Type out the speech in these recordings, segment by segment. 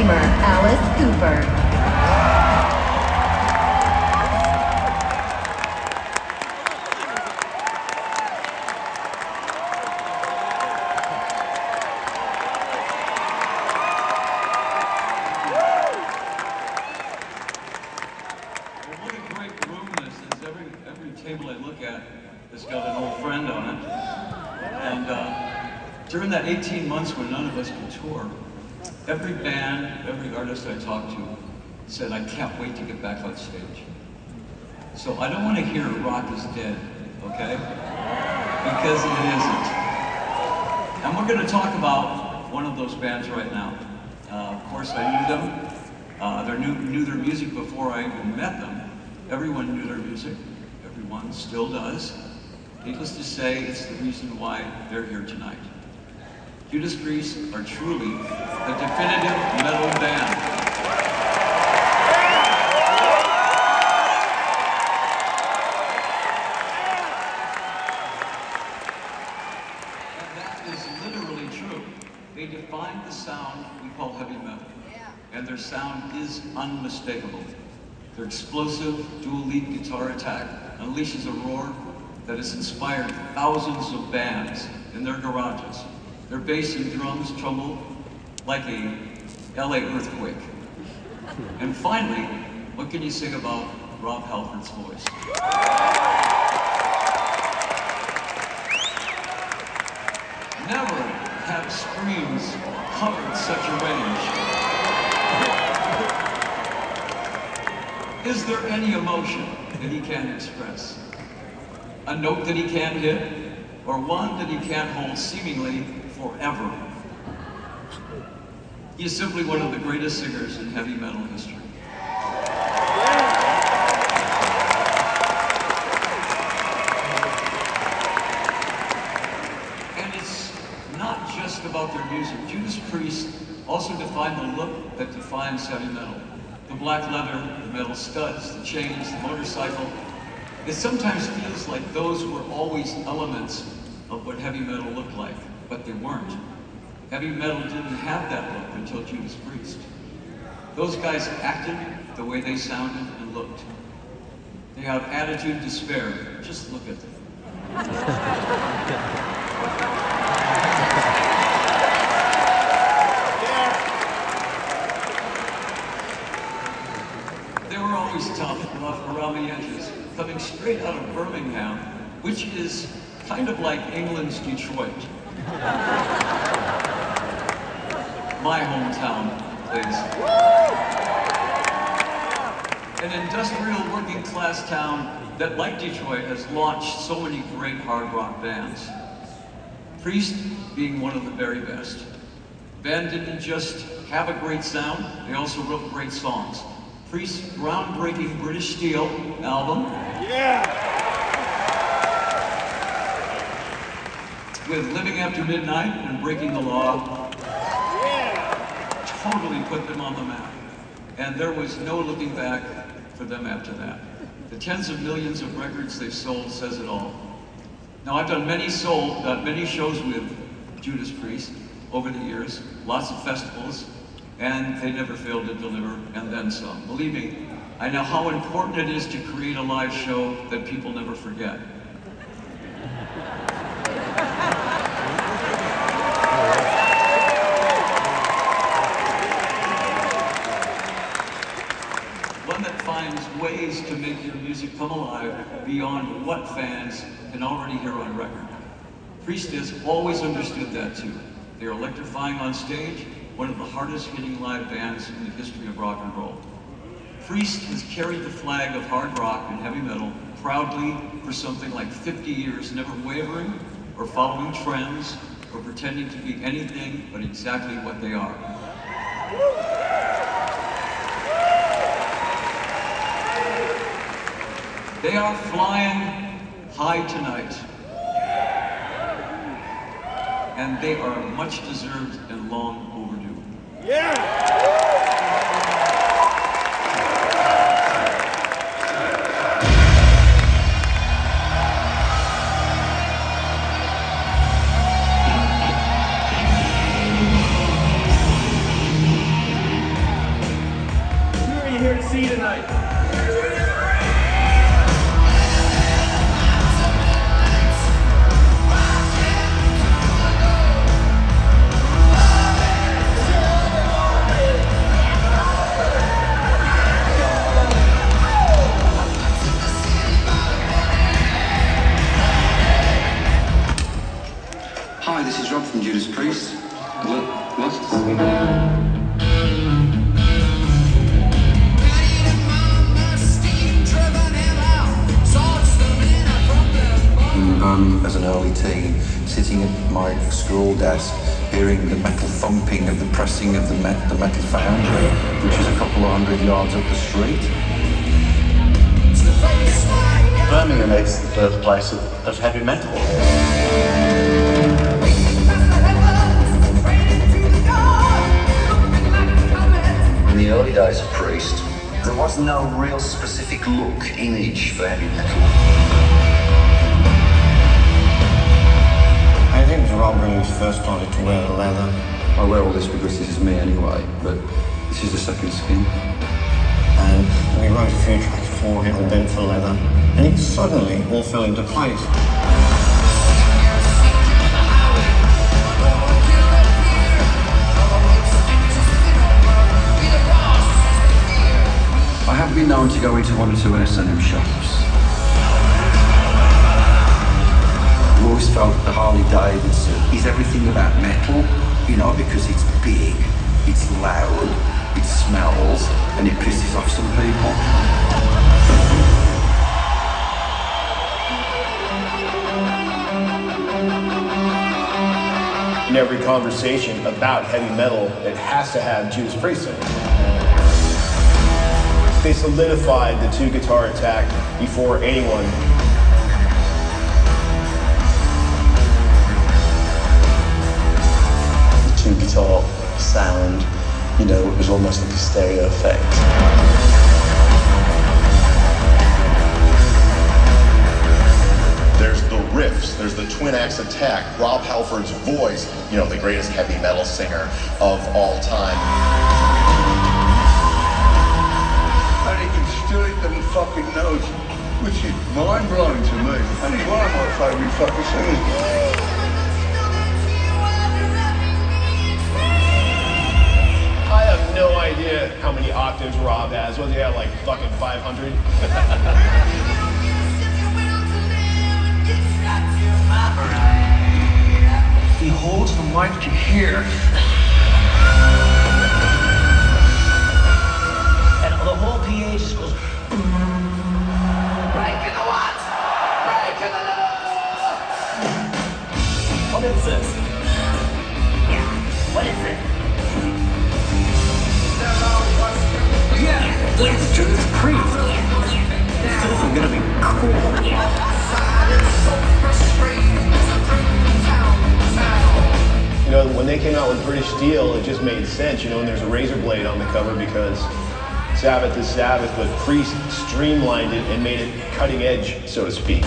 drummer Alice Cooper. During that 18 months when none of us could tour, every band, every artist I talked to said, I can't wait to get back on stage. So I don't want to hear rock is dead, okay? Because it isn't. And we're going to talk about one of those bands right now. Of course, I knew them. They knew their music before I even met them. Everyone knew their music. Everyone still does. Needless to say, it's the reason why they're here tonight. Judas Priest are truly the definitive metal band. And that is literally true. They defined the sound we call heavy metal. And their sound is unmistakable. Their explosive dual lead guitar attack unleashes a roar that has inspired thousands of bands in their garages. Their bass and drums tremble like a LA earthquake. And finally, what can you say about Rob Halford's voice? Never have screams covered such a range. Is there any emotion that he can't express? A note that he can't hit, or one that he can't hold seemingly forever. He is simply one of the greatest singers in heavy metal history. And it's not just about their music. Judas Priest also defined the look that defines heavy metal. The black leather, the metal studs, the chains, the motorcycle. It sometimes feels like those were always elements of what heavy metal looked like, but they weren't. Heavy metal didn't have that look until Judas Priest. Those guys acted the way they sounded and looked. They have attitude to spare. Just look at them. They were always tough, rough around the edges, coming straight out of Birmingham, which is kind of like England's Detroit. My hometown, please. An industrial working class town that, like Detroit, has launched so many great hard rock bands. Priest being one of the very best. The band didn't just have a great sound, they also wrote great songs. Priest's groundbreaking British Steel album. With Living After Midnight and Breaking the Law, totally put them on the map. And there was no looking back for them after that. The tens of millions of records they've sold says it all. Now, I've done many shows with Judas Priest over the years, lots of festivals, and they never failed to deliver, and then some. Believe me, I know how important it is to create a live show that people never forget. One that finds ways to make your music come alive beyond what fans can already hear on record. Priest has always understood that too. They're electrifying on stage, one of the hardest hitting live bands in the history of rock and roll. Priest has carried the flag of hard rock and heavy metal proudly for something like 50 years, never wavering or following trends or pretending to be anything but exactly what they are. They are flying high tonight. And they are much deserved and long overdue. here to see tonight. Hi, this is Rob from Judas Priest. What? As an early teen, sitting at my school desk, hearing the metal thumping of the pressing of the metal foundry, which is a couple of 100 yards up the street. Birmingham is the birthplace of heavy metal. In the early days of Priest, there was no real specific look, image for heavy metal. I think it was Rob when he first started to wear the leather. I wear all this because this is me anyway, but this is the second skin. And we wrote a few tracks for him and then for leather. And it suddenly all fell into place. I have been known to go into one or two S&M shops. I've always felt that the Harley Davidson is everything about metal, because it's big, it's loud, it smells, and it pisses off some people. In every conversation about heavy metal, it has to have Judas Priest in it. They solidified the two-guitar attack before anyone. The two-guitar sound, it was almost like a stereo effect. There's the riffs, there's the twin axe attack, Rob Halford's voice, the greatest heavy metal singer of all time. And he can still hit them fucking notes, which is mind-blowing to me. And he's one of my favourite fucking singers. I have no idea how many octaves Rob has. Was he at like fucking 500? He holds the mic to here. And the whole PA just goes. Breaking the what? Breaking the law! What is this? Yeah, what is it? Yeah, it's Judas Priest. This isn't gonna be cool. When they came out with British Steel, it just made sense, and there's a razor blade on the cover because Sabbath is Sabbath, but Priest streamlined it and made it cutting edge, so to speak.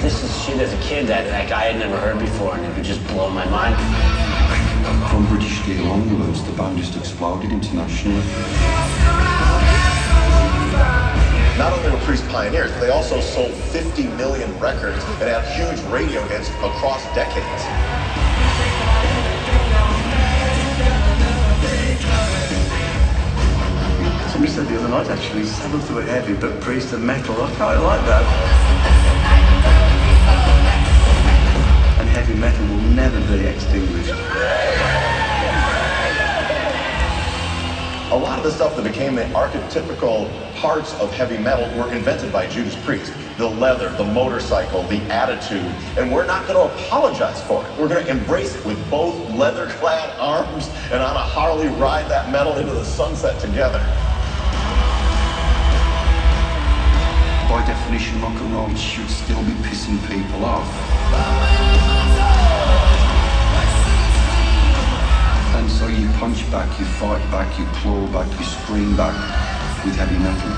This is shit as a kid that I had never heard before, and it would just blow my mind. From British Steel onwards, the band just exploded internationally. Not only were Priest pioneers, but they also sold 50 million records and had huge radio hits across decades. Somebody said the other night, actually, Sabbath were heavy, but Priest and metal. I quite like that. And heavy metal will never be extinguished. A lot of the stuff that became the archetypical parts of heavy metal were invented by Judas Priest. The leather, the motorcycle, the attitude, and we're not going to apologize for it. We're going to embrace it with both leather-clad arms and on a Harley ride that metal into the sunset together. By definition, rock and roll should still be pissing people off. And so you punch back, you fight back, you claw back, you scream back with heavy metal.